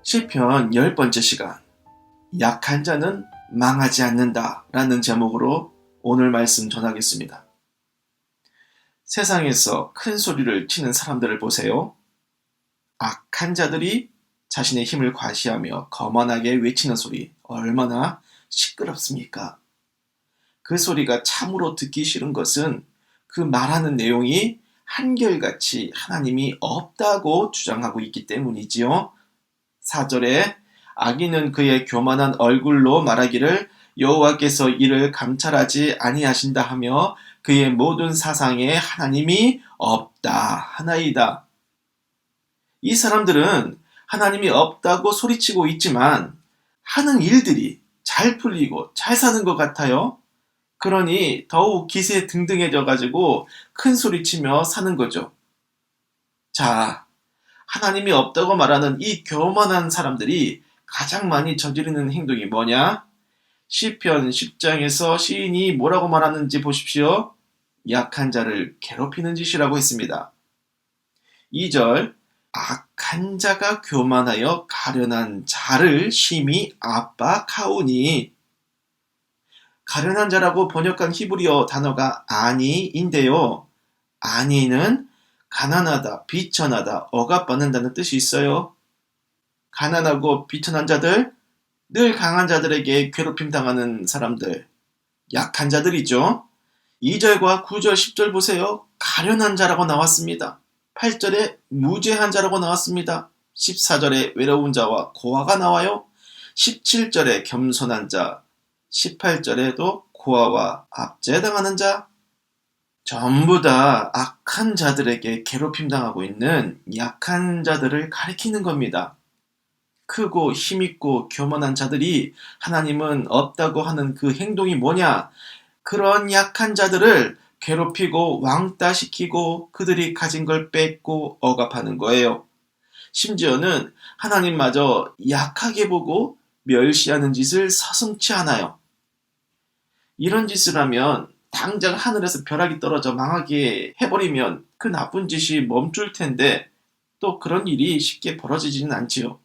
시편 10번째 시간, 약한 자는 망하지 않는다 라는 제목으로 오늘 말씀 전하겠습니다. 세상에서 큰 소리를 치는 사람들을 보세요. 악한 자들이 자신의 힘을 과시하며 거만하게 외치는 소리 얼마나 시끄럽습니까? 그 소리가 참으로 듣기 싫은 것은 그 말하는 내용이 한결같이 하나님이 없다고 주장하고 있기 때문이지요. 4절에 악인은 그의 교만한 얼굴로 말하기를 여호와께서 이를 감찰하지 아니하신다 하며 그의 모든 사상에 하나님이 없다 하나이다. 이 사람들은 하나님이 없다고 소리치고 있지만 하는 일들이 잘 풀리고 잘 사는 것 같아요. 그러니 더욱 기세 등등해져 가지고 큰 소리치며 사는 거죠. 자, 하나님이 없다고 말하는 이 교만한 사람들이 가장 많이 저지르는 행동이 뭐냐? 시편 10장에서 시인이 뭐라고 말하는지 보십시오. 약한 자를 괴롭히는 짓이라고 했습니다. 2절, 악한 자가 교만하여 가련한 자를 심히 압박하오니. 가련한 자라고 번역한 히브리어 단어가 아니인데요. 아니는 가난하다, 비천하다, 억압받는다는 뜻이 있어요. 가난하고 비천한 자들, 늘 강한 자들에게 괴롭힘 당하는 사람들, 약한 자들이죠. 2절과 9절, 10절 보세요. 가련한 자라고 나왔습니다. 8절에 무죄한 자라고 나왔습니다. 14절에 외로운 자와 고아가 나와요. 17절에 겸손한 자, 18절에도 고아와 압제당하는 자, 전부 다 악한 자들에게 괴롭힘 당하고 있는 약한 자들을 가리키는 겁니다. 크고 힘있고 교만한 자들이 하나님은 없다고 하는 그 행동이 뭐냐? 그런 약한 자들을 괴롭히고 왕따시키고 그들이 가진 걸 뺏고 억압하는 거예요. 심지어는 하나님마저 약하게 보고 멸시하는 짓을 서슴지 않아요. 이런 짓을 하면 당장 하늘에서 벼락이 떨어져 망하게 해버리면 그 나쁜 짓이 멈출 텐데 또 그런 일이 쉽게 벌어지지는 않지요.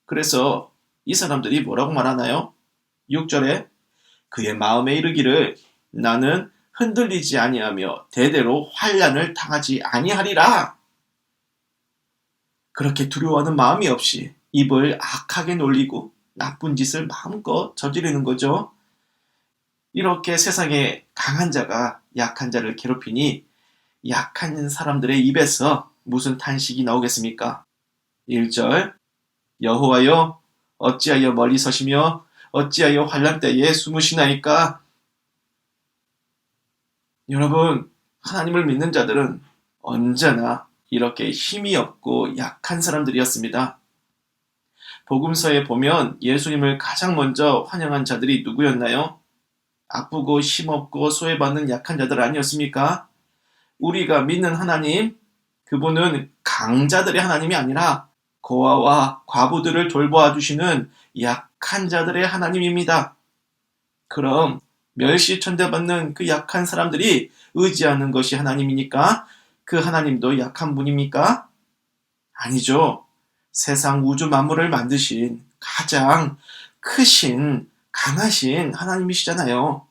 그래서 이 사람들이 뭐라고 말하나요? 6절에 그의 마음에 이르기를 나는 흔들리지 아니하며 대대로 환난을 당하지 아니하리라. 그렇게 두려워하는 마음이 없이 입을 악하게 놀리고 나쁜 짓을 마음껏 저지르는 거죠. 이렇게 세상에 강한 자가 약한 자를 괴롭히니 약한 사람들의 입에서 무슨 탄식이 나오겠습니까? 1절 여호와여 어찌하여 멀리 서시며 어찌하여 환난 때에 숨으시나이까? 여러분, 하나님을 믿는 자들은 언제나 이렇게 힘이 없고 약한 사람들이었습니다. 복음서에 보면 예수님을 가장 먼저 환영한 자들이 누구였나요? 아프고 힘없고 소외받는 약한 자들 아니었습니까? 우리가 믿는 하나님, 그분은 강자들의 하나님이 아니라 고아와 과부들을 돌보아 주시는 약한 자들의 하나님입니다. 그럼 멸시천대받는 그 약한 사람들이 의지하는 것이 하나님이니까 그 하나님도 약한 분입니까? 아니죠. 세상 우주 만물을 만드신 가장 크신 강하신 하나님이시잖아요.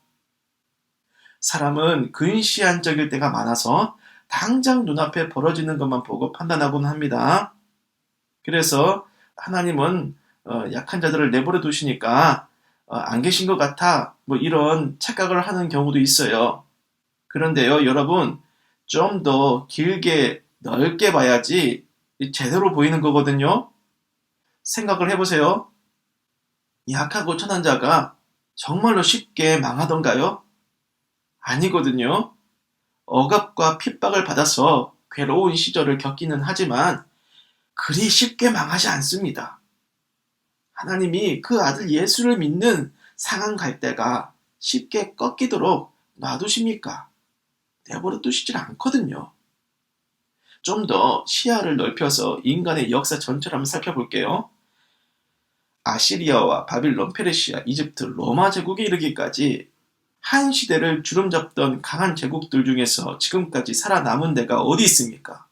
사람은 근시안적일 때가 많아서 당장 눈앞에 벌어지는 것만 보고 판단하곤 합니다. 그래서 하나님은 약한 자들을 내버려 두시니까 안 계신 것 같아 이런 착각을 하는 경우도 있어요. 그런데요, 여러분, 좀 더 길게 넓게 봐야지 제대로 보이는 거거든요. 생각을 해보세요. 약하고 천한 자가 정말로 쉽게 망하던가요? 아니거든요. 억압과 핍박을 받아서 괴로운 시절을 겪기는 하지만 그리 쉽게 망하지 않습니다. 하나님이 그 아들 예수를 믿는 상한 갈대가 쉽게 꺾이도록 놔두십니까? 내버려 두시질 않거든요. 좀 더 시야를 넓혀서 인간의 역사 전체를 한번 살펴볼게요. 아시리아와 바빌론, 페르시아, 이집트, 로마 제국에 이르기까지 한 시대를 주름잡던 강한 제국들 중에서 지금까지 살아남은 데가 어디 있습니까?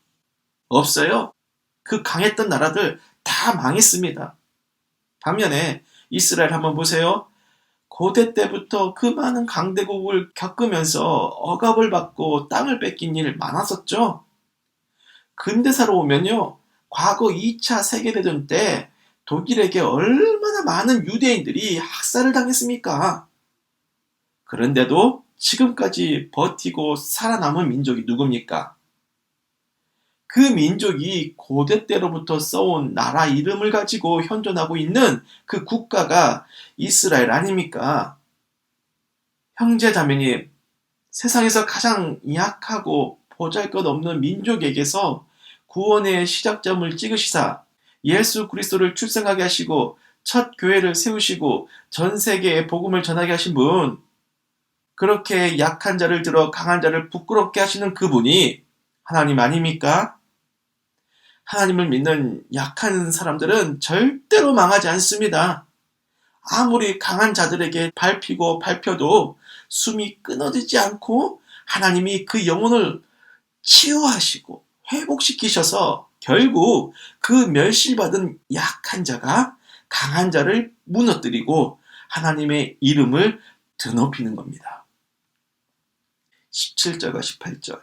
없어요. 그 강했던 나라들 다 망했습니다. 반면에 이스라엘 한번 보세요. 고대 때부터 그 많은 강대국을 겪으면서 억압을 받고 땅을 뺏긴 일 많았었죠. 근대사로 오면요. 과거 2차 세계대전 때 독일에게 얼마나 많은 유대인들이 학살을 당했습니까? 그런데도 지금까지 버티고 살아남은 민족이 누굽니까? 그 민족이 고대 때로부터 써온 나라 이름을 가지고 현존하고 있는 그 국가가 이스라엘 아닙니까? 형제 자매님, 세상에서 가장 약하고 보잘것없는 민족에게서 구원의 시작점을 찍으시사 예수 그리스도를 출생하게 하시고 첫 교회를 세우시고 전 세계에 복음을 전하게 하신 분, 그렇게 약한 자를 들어 강한 자를 부끄럽게 하시는 그분이 하나님 아닙니까? 하나님을 믿는 약한 사람들은 절대로 망하지 않습니다. 아무리 강한 자들에게 밟히고 밟혀도 숨이 끊어지지 않고 하나님이 그 영혼을 치유하시고 회복시키셔서 결국 그 멸실받은 약한 자가 강한 자를 무너뜨리고 하나님의 이름을 드높이는 겁니다. 17절과 18절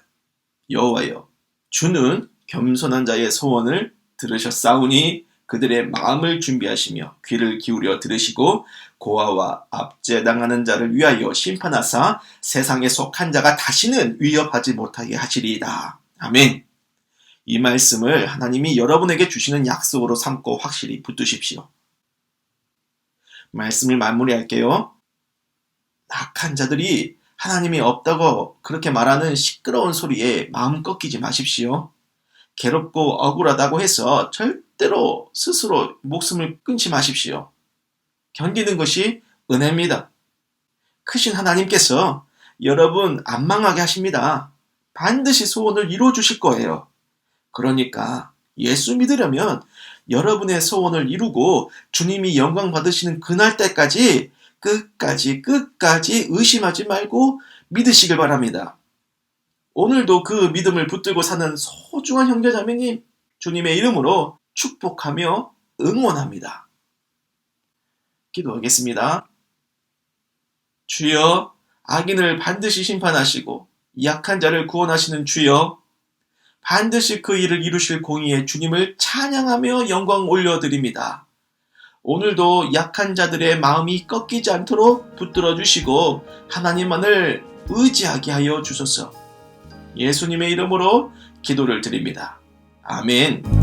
여호와여 주는 겸손한 자의 소원을 들으셨사오니 그들의 마음을 준비하시며 귀를 기울여 들으시고 고아와 압제당하는 자를 위하여 심판하사 세상에 속한 자가 다시는 위협하지 못하게 하시리이다. 아멘. 이 말씀을 하나님이 여러분에게 주시는 약속으로 삼고 확실히 붙드십시오. 말씀을 마무리할게요. 악한 자들이 하나님이 없다고 그렇게 말하는 시끄러운 소리에 마음 꺾이지 마십시오. 괴롭고 억울하다고 해서 절대로 스스로 목숨을 끊지 마십시오. 견디는 것이 은혜입니다. 크신 하나님께서 여러분 안 망하게 하십니다. 반드시 소원을 이루어 주실 거예요. 그러니까 예수 믿으려면 여러분의 소원을 이루고 주님이 영광 받으시는 그날 때까지 끝까지 의심하지 말고 믿으시길 바랍니다. 오늘도 그 믿음을 붙들고 사는 소중한 형제자매님, 주님의 이름으로 축복하며 응원합니다. 기도하겠습니다. 주여, 악인을 반드시 심판하시고 약한 자를 구원하시는 주여, 반드시 그 일을 이루실 공의에 주님을 찬양하며 영광 올려드립니다. 오늘도 약한 자들의 마음이 꺾이지 않도록 붙들어 주시고 하나님만을 의지하게 하여 주소서. 예수님의 이름으로 기도를 드립니다. 아멘.